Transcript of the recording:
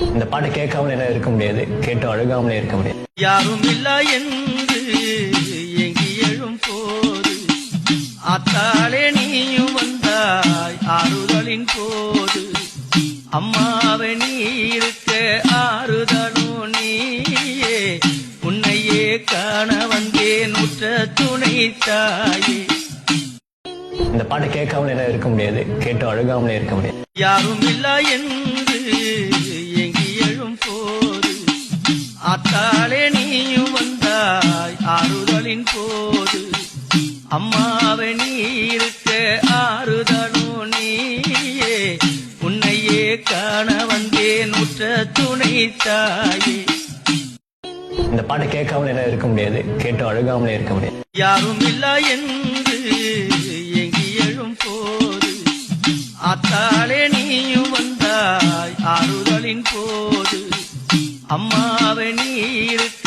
இந்த பாட்டை கேட்காமலே எல்லாம் இருக்க முடியாது, கேட்டு அழுகாமலே இருக்க முடியாது. யாரும் இல்ல என்று எங்கி எழும் போது அத்தாலே நீயும் வந்தாய் ஆறுதலின் போது. அம்மாவை நீ இருக்க ஆறுதலும் நீயே, உன்னையே காண வந்தேன் உற்ற துணை தாயே. இந்த பாட்டை கேட்காமலே எல்லாம் இருக்க முடியாது, கேட்டு அழுகாமலே இருக்க முடியாது. யாரும் இல்ல என்று எங்கி எழும் போது அத்தாலே நீயும் வந்தாய் ஆறுதலின் போது. அம்மாவை நீ இருக்க ஆறுதலும் நீயே, உன்னையே காண வந்தேன் உற்ற துணை தாயே. இந்த பாட்டை கேட்காமலே எல்லாம் இருக்க முடியாது, கேட்டு அழுகாமலே இருக்க முடியாது. யாரும் இல்ல என்று எங்கி எழும் போது அத்தாலே நீயும் வந்தாய் ஆறுதலின் போது. அம்மாவை நீ இருக்க